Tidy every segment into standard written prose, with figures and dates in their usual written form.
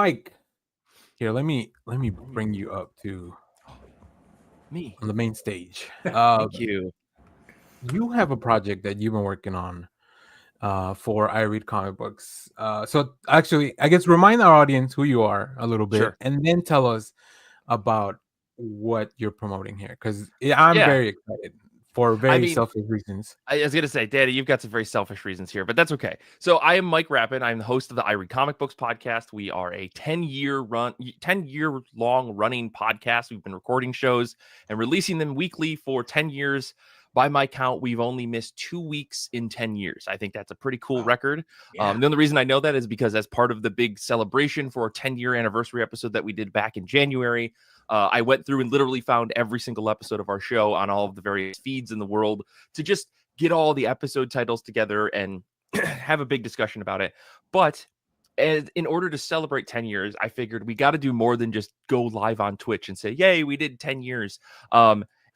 Mike, here, let me bring you up to Me. on the main stage. Thank you. You have a project that you've been working on for I Read Comic Books. So actually, I guess remind our audience who you are a little bit, Sure. and then tell us about what you're promoting here, because I'm Yeah. very excited for I very mean, selfish reasons. I was gonna say, Danny, you've got some very selfish reasons here, but that's okay. So I am Mike Rapin. I'm the host of the I Read Comic Books podcast. We are a 10-year long running podcast. We've been recording shows and releasing them weekly for 10 years. By my count, we've only missed 2 weeks in 10 years. I think that's a pretty cool record. Yeah. The only reason I know that is because as part of the big celebration for our 10-year anniversary episode that we did back in January, I went through and literally found every single episode of our show on all of the various feeds in the world to just get all the episode titles together and have a big discussion about it. But in order to celebrate 10 years, I figured we got to do more than just go live on Twitch and say, yay, we did 10 years.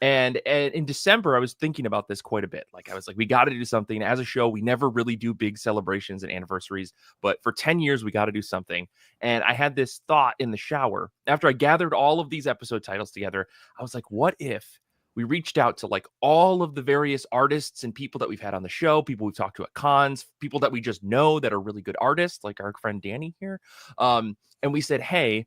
And in December, I was thinking about this quite a bit. Like, I was like, we got to do something. As a show, we never really do big celebrations and anniversaries, but for 10 years, we got to do something. And I had this thought in the shower after I gathered all of these episode titles together. I was like, what if we reached out to like all of the various artists and people that we've had on the show, people we've talked to at cons, people that we just know that are really good artists, like our friend Danny here. And we said, hey,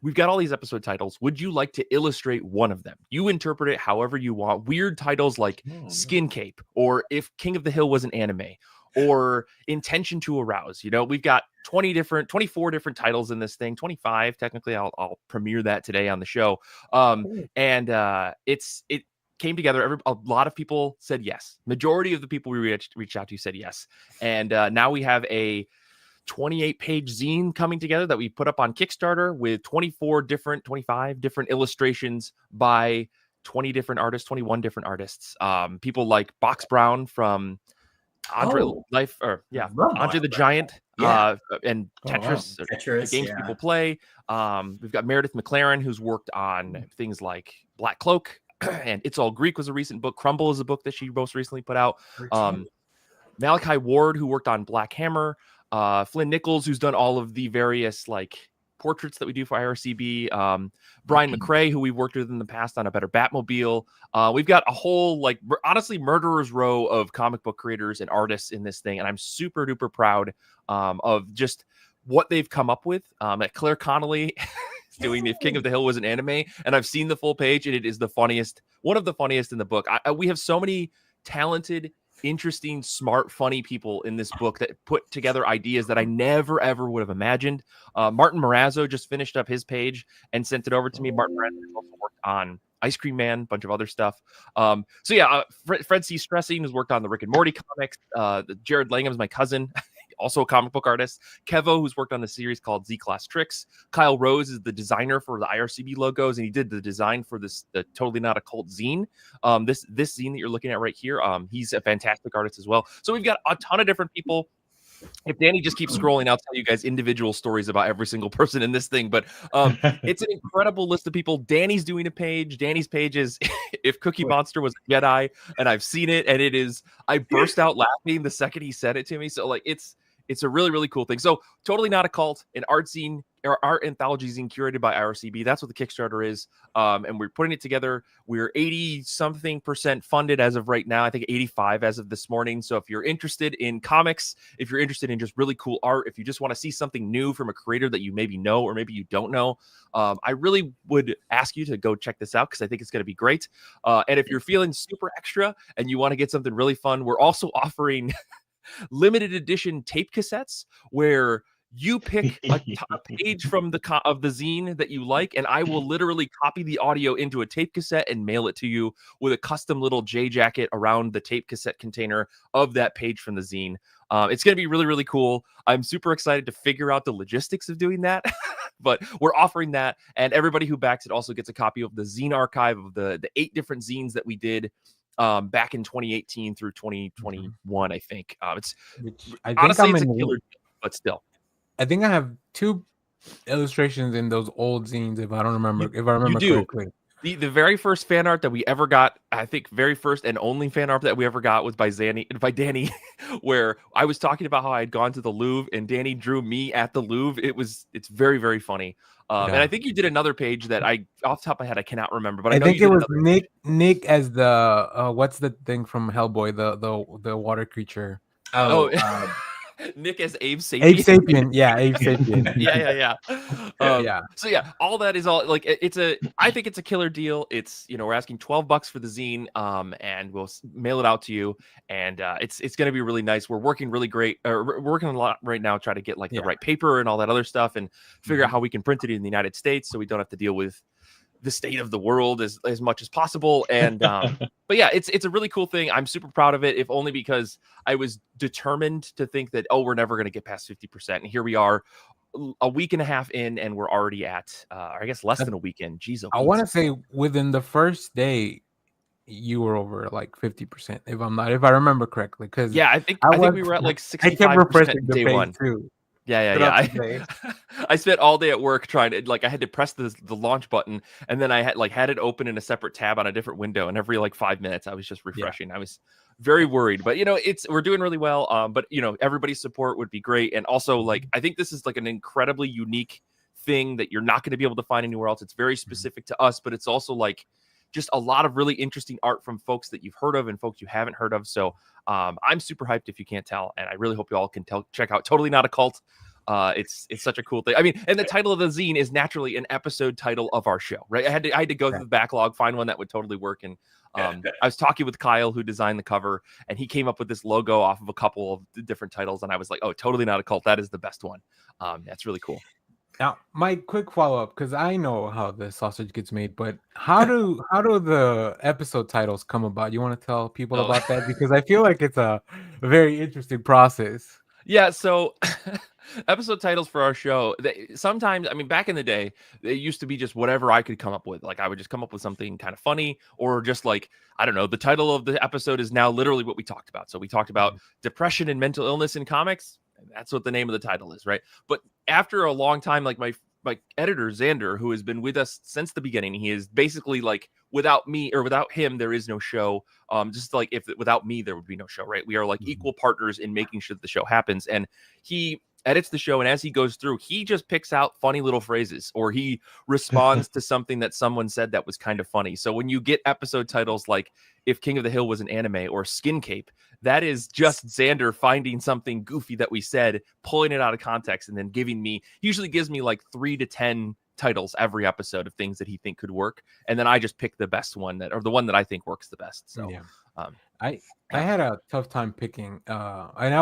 we've got all these episode titles. Would you like to illustrate one of them? You interpret it however you want. Weird titles like Skin Cape, or If King of the Hill was an anime, or Intention to Arouse. You know, we've got 24 different titles in this thing, 25 technically. I'll premiere that today on the show. It came together. A lot of people said yes. Majority of the people we reached out to said yes. And now we have a 28-page zine coming together that we put up on Kickstarter with 25 different illustrations by 21 different artists. People like Box Brown from Andre Andre the Giant, and Tetris, the games people play. We've got Meredith McLaren, who's worked on things like Black Cloak, and It's All Greek was a recent book. Crumble is a book that she most recently put out. Malachi Ward, who worked on Black Hammer. Flynn Nichols, who's done all of the various like portraits that we do for IRCB. Brian McRae, who we've worked with in the past on A Better Batmobile. We've got a whole, like, honestly, murderer's row of comic book creators and artists in this thing. And I'm super duper proud of just what they've come up with. Claire Connolly is doing If King of the Hill was an anime. And I've seen the full page, and it is one of the funniest in the book. We have so many talented, interesting, smart, funny people in this book that put together ideas that I never, ever would have imagined. Martin Morazzo just finished up his page and sent it over to me. Martin Morazzo also worked on Ice Cream Man, a bunch of other stuff. Fred C. Stressing has worked on the Rick and Morty comics. Jared Langham's my cousin, also a comic book artist. Kevo, who's worked on the series called Z-Class Tricks. Kyle Rose is the designer for the IRCB logos, and he did the design for the Totally Not a Cult zine. This zine that you're looking at right here, he's a fantastic artist as well. So we've got a ton of different people. If Danny just keeps scrolling, I'll tell you guys individual stories about every single person in this thing. But it's an incredible list of people. Danny's doing a page. Danny's page is If Cookie Monster was a Jedi, and I've seen it, and it is. I burst out laughing the second he said it to me. So like it's a really, really cool thing. So Totally Not a Cult, an art zine or art anthology zine curated by IRCB. That's what the Kickstarter is. And we're putting it together. We're 80-something% funded as of right now. I think 85 as of this morning. So if you're interested in comics, if you're interested in just really cool art, if you just want to see something new from a creator that you maybe know or maybe you don't know, I really would ask you to go check this out because I think it's going to be great. And if you're feeling super extra and you want to get something really fun, we're also offering limited edition tape cassettes where you pick a page from the zine that you like, and I will literally copy the audio into a tape cassette and mail it to you with a custom little J jacket around the tape cassette container of that page from the zine. It's going to be really, really cool. I'm super excited to figure out the logistics of doing that, but we're offering that, and everybody who backs it also gets a copy of the zine archive of the 8 different zines that we did back in 2018 through 2021, I think. It's honestly, it's a killer deal, but still. I think I have 2 illustrations in those old zines, if I remember correctly. The very first fan art that we ever got, I think very first and only fan art that we ever got was by Danny, where I was talking about how I had gone to the Louvre and Danny drew me at the Louvre. It's very, very funny. And I think you did another page that off the top of my head, I cannot remember, but I know think you it did was Nick as the what's the thing from Hellboy, the water creature. Nick as Abe Sapien. Abe Sapien, yeah, Abe Sapien. yeah. So yeah, all that is all like I think it's a killer deal. It's we're asking $12 for the zine, and we'll mail it out to you, and it's gonna be really nice. We're working really great. We're working a lot right now, try to get like the right paper and all that other stuff, and figure out how we can print it in the United States, so we don't have to deal with the state of the world as much as possible. And but yeah, it's a really cool thing. I'm super proud of it, if only because I was determined to think that we're never going to get past 50%, and here we are a week and a half in, and we're already at I guess less than a weekend. Jeez, I want to say within the first day you were over like 50%, if I remember correctly, because I think we were at like 65%. I kept refreshing the day page one too. Yeah. I spent all day at work trying to I had to press the launch button, and then I had it open in a separate tab on a different window, and every 5 minutes I was just refreshing. I was very worried, but we're doing really well. But everybody's support would be great, and also I think this is an incredibly unique thing that you're not going to be able to find anywhere else. It's very specific to us, but it's also just a lot of really interesting art from folks that you've heard of and folks you haven't heard of. So I'm super hyped, if you can't tell, and I really hope you all can check out Totally Not a Cult. It's such a cool thing. I mean, and the title of the zine is naturally an episode title of our show, right? I had to go through the backlog, find one that would totally work. And I was talking with Kyle, who designed the cover, and he came up with this logo off of a couple of different titles. And I was like, oh, Totally Not a Cult. That is the best one. That's really cool. Now, my quick follow-up, because I know how the sausage gets made, but how do the episode titles come about? You want to tell people about that? Because I feel like it's a very interesting process. Yeah, so episode titles for our show, sometimes, I mean, back in the day, they used to be just whatever I could come up with. I would just come up with something kind of funny, or just I don't know, the title of the episode is now literally what we talked about. So we talked about depression and mental illness in comics. That's what the name of the title is, right? But after a long time, my editor, Xander, who has been with us since the beginning, he is basically without me or without him, there is no show. Just if without me, there would be no show, right? We are equal partners in making sure that the show happens. And he edits the show, and as he goes through, he just picks out funny little phrases, or he responds to something that someone said that was kind of funny. So when you get episode titles like If King of the Hill Was an Anime or Skin Cape, that is just Xander finding something goofy that we said, pulling it out of context, and then he usually gives me 3 to 10 titles every episode of things that he think could work, and then I just pick the best one or the one that I think works the best. So I had a tough time picking, and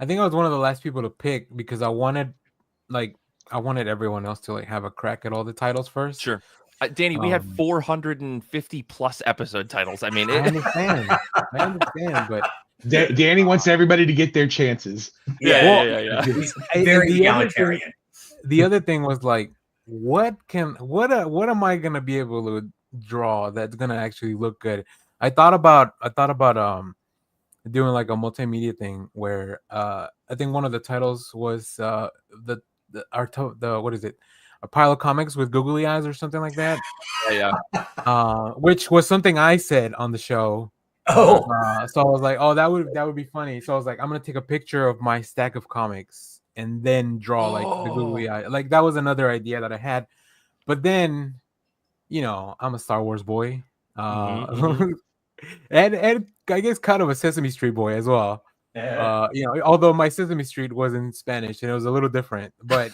I think I was one of the last people to pick, because I wanted everyone else to have a crack at all the titles first. Sure. Danny, we had 450 plus episode titles. I mean, I understand, but Danny wants everybody to get their chances. Yeah. He's very egalitarian. The other thing was what am I gonna be able to draw that's gonna actually look good? I thought about doing a multimedia thing where I think one of the titles was what is it? A pile of comics with googly eyes or something like that. Which was something I said on the show. So I was like, oh, that would be funny. So I was like, I'm gonna take a picture of my stack of comics and then draw the googly eye. That was another idea that I had. But then, I'm a Star Wars boy. And I guess kind of a Sesame Street boy as well. Although my Sesame Street was in Spanish and it was a little different, but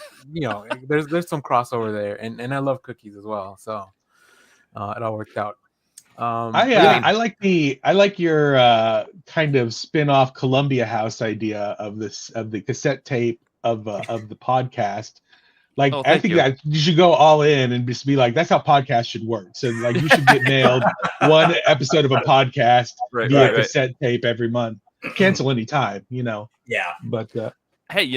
there's some crossover there, and I love cookies as well, so it all worked out. I like your kind of spin-off Columbia House idea of the cassette tape of the podcast. I think that you should go all in and just be that's how podcasts should work. So you should get mailed one episode of a podcast via cassette tape every month. Cancel any time, Yeah. But Hey,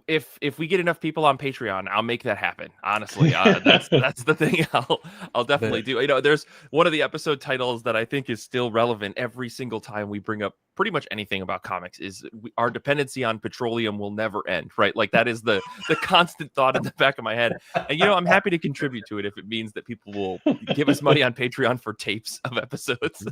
if we get enough people on Patreon, I'll make that happen. Honestly, that's the thing. I'll definitely do. There's one of the episode titles that I think is still relevant every single time we bring up pretty much anything about comics is our dependency on petroleum will never end, right? Like that is the constant thought in the back of my head. And I'm happy to contribute to it if it means that people will give us money on Patreon for tapes of episodes.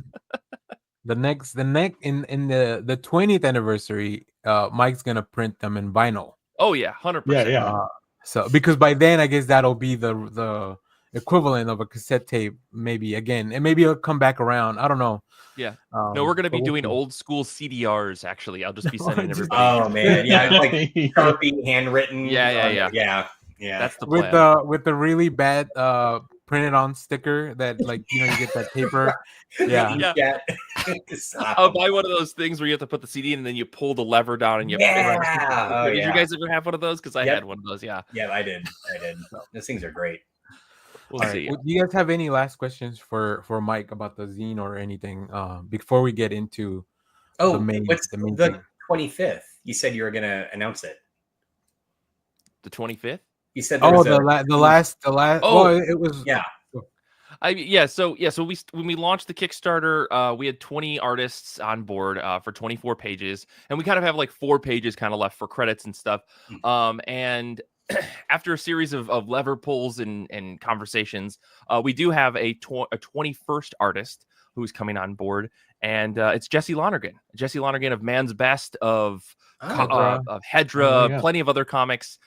The next in the 20th anniversary, Mike's gonna print them in vinyl. Oh yeah, 100%. Yeah. So because by then I guess that'll be the equivalent of a cassette tape, maybe again, and maybe it'll come back around. I don't know. Yeah. No, we're gonna be doing old school CDRs. Actually, I'll just be sending everybody. Oh man, yeah, like Sharpie handwritten. Yeah. That's the plan. With the really bad printed on sticker that you get that paper. Yeah. I'll buy one of those things where you have to put the CD in and then you pull the lever down and you. Did you guys ever have one of those? Because I had one of those. Yeah. Yeah, I did. Those things are great. We'll see. Do you guys have any last questions for Mike about the zine or anything before we get into the main thing? 25th? You said you were going to announce it. The 25th? You said the last. Oh, it was So when we launched the Kickstarter, we had 20 artists on board for 24 pages, and we kind of have like 4 pages kind of left for credits and stuff. And after a series of lever pulls and conversations, we do have a 21st artist who's coming on board, and it's Jesse Lonergan. Jesse Lonergan of Man's Best, of Hedra, plenty of other comics.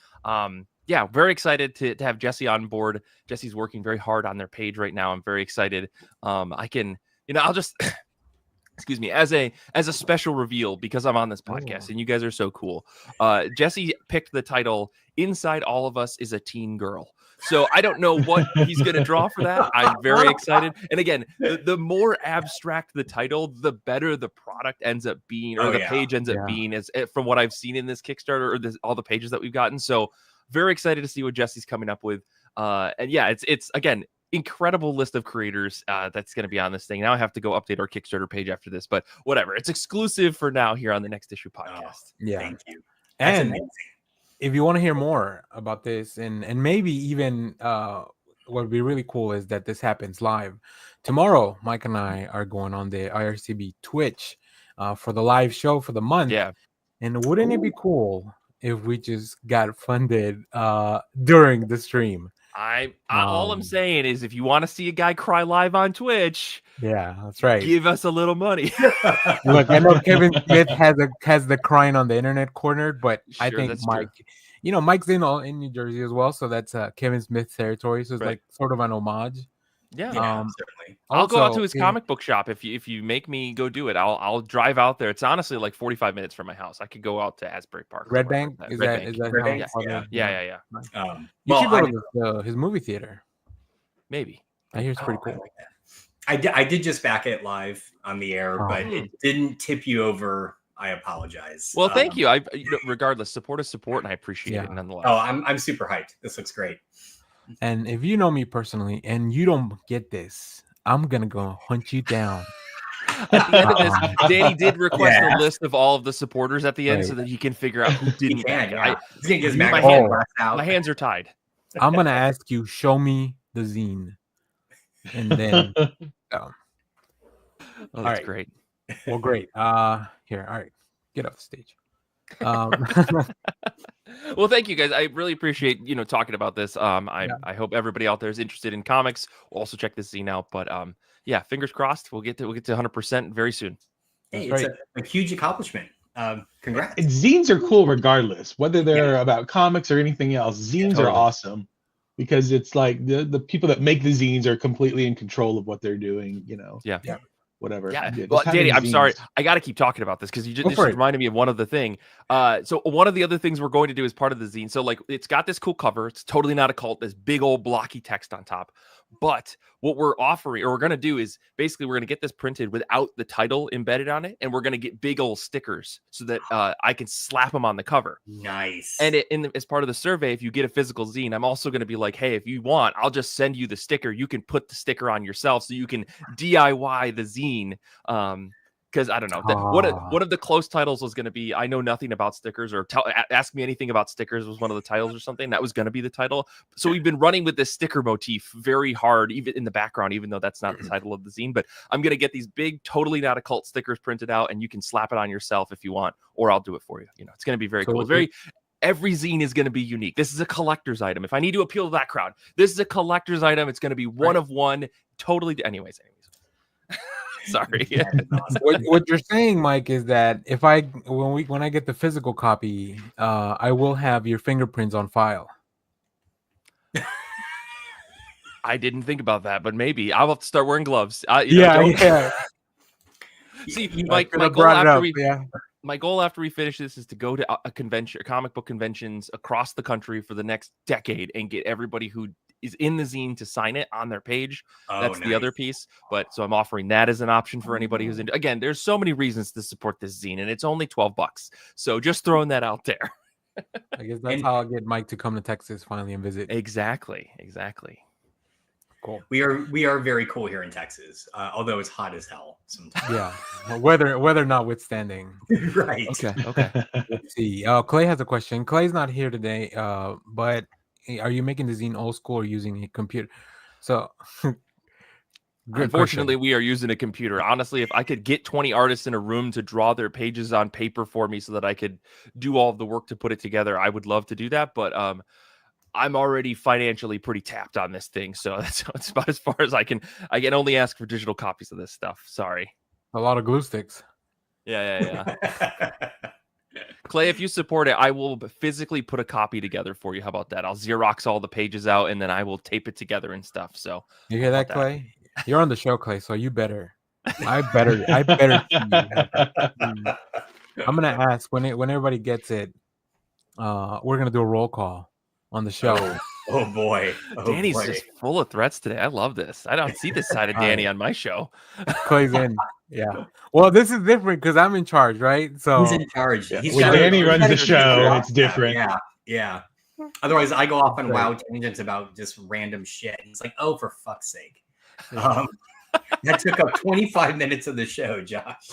Very excited to have Jesse on board. Jesse's working very hard on their page right now. I'm very excited. I can, I'll just excuse me, as a special reveal, because I'm on this podcast and you guys are so cool. Jesse picked the title "Inside All of Us is a Teen Girl." So I don't know what he's going to draw for that. I'm very excited. And again, the more abstract the title, the better the product ends up being, or the page ends up being, as from what I've seen in this Kickstarter or all the pages that we've gotten. So very excited to see what Jesse's coming up with. And it's again, incredible list of creators that's going to be on this thing. Now I have to go update our Kickstarter page after this, but whatever. It's exclusive for now here on the Next Issue podcast. Thank you. That's amazing. If you want to hear more about this, and maybe even what would be really cool is that this happens live tomorrow. Mike and I are going on the IRCB Twitch for the live show for the month. Yeah, and wouldn't it be cool if we just got funded during the stream? All I'm saying is, if you want to see a guy cry live on Twitch, that's right, give us a little money. Look, I know Kevin Smith has the crying on the internet cornered, but I think Mike, Mike's in New Jersey as well, so that's Kevin Smith territory. So it's like sort of an homage. Yeah, certainly. I'll go out to his comic book shop if you make me go do it. I'll drive out there. It's honestly like 45 minutes from my house. I could go out to Asbury Park. Red Bank? Is that Yeah. You should go to his movie theater. Maybe. I hear it's pretty cool. I did just back it live on the air, but it didn't tip you over. I apologize. Well, thank you. Regardless, support is support, and I appreciate it nonetheless. Oh, I'm super hyped. This looks great. And if you know me personally and you don't get this, I'm gonna go hunt you down. At the end of this, Danny did request a list of all of the supporters at the end so that he can figure out who didn't. My hands are tied. I'm gonna ask you, show me the zine, and then that's great. Well, great. Here, all right, get off the stage. Well, thank you guys. I really appreciate talking about this. I hope everybody out there is interested in comics. We'll also check this zine out. But fingers crossed. We'll get to 100% very soon. Hey, it's a huge accomplishment. Congrats. And zines are cool regardless, whether they're about comics or anything else. Zines are awesome because it's like the people that make the zines are completely in control of what they're doing. Whatever. Yeah. Well, Danny, I'm sorry. I got to keep talking about this because this reminded me of one other thing. So one of the other things we're going to do as part of the zine. So it's got this cool cover. It's totally not a cult. This big old blocky text on top. But what we're offering, or we're going to do, is basically we're going to get this printed without the title embedded on it, and we're going to get big old stickers so that I can slap them on the cover. Nice. And as part of the survey, if you get a physical zine, I'm also going to be like, hey, if you want, I'll just send you the sticker. You can put the sticker on yourself, so you can DIY the zine. because I don't know. One of the close titles was going to be I know nothing about stickers, or ask me anything about stickers was one of the titles or something. That was going to be the title. So we've been running with this sticker motif very hard, even in the background, even though that's not the title of the zine. But I'm going to get these big, totally not a cult stickers printed out, and you can slap it on yourself if you want, or I'll do it for you. You know, it's going to be very cool. Every zine is going to be unique. This is a collector's item. If I need to appeal to that crowd, this is a collector's item. It's going to be one of one. Totally. Anyways. Sorry. Awesome. What you're saying, Mike, is that when I get the physical copy, I will have your fingerprints on file. I didn't think about that, but maybe I'll have to start wearing gloves. Yeah. See, my goal after we finish this is to go to a convention, comic book conventions across the country for the next decade, and get everybody who is in the zine to sign it on their page. That's nice. The other piece. But so I'm offering that as an option for anybody who's in. Again, there's so many reasons to support this zine, and it's only $12. So just throwing that out there. I guess that's how I'll get Mike to come to Texas finally and visit. Exactly. Cool. We are very cool here in Texas, although it's hot as hell sometimes. Yeah, weather notwithstanding. Right. Okay. Let's see. Clay has a question. Clay's not here today, but are you making the zine old school or using a computer? So, unfortunately, we are using a computer. Honestly, if I could get 20 artists in a room to draw their pages on paper for me so that I could do all of the work to put it together, I would love to do that. But I'm already financially pretty tapped on this thing, so that's about as far as I can. I can only ask for digital copies of this stuff. Sorry. A lot of glue sticks. Yeah. Clay, if you support it, I will physically put a copy together for you. How about that? I'll Xerox all the pages out, and then I will tape it together and stuff. So you hear that, Clay? You're on the show, Clay, so you better. I better. I'm gonna ask when everybody gets it. We're gonna do a roll call on the show. Oh boy. Danny's just full of threats today. I love this. I don't see this side of Danny on my show. Clay's in. Yeah. Well, this is different because I'm in charge, right? So he's in charge. When Danny runs the show, it's different. Yeah. Otherwise, I go off on wild tangents about just random shit. He's like, "Oh, for fuck's sake!" That took up 25 minutes of the show, Josh.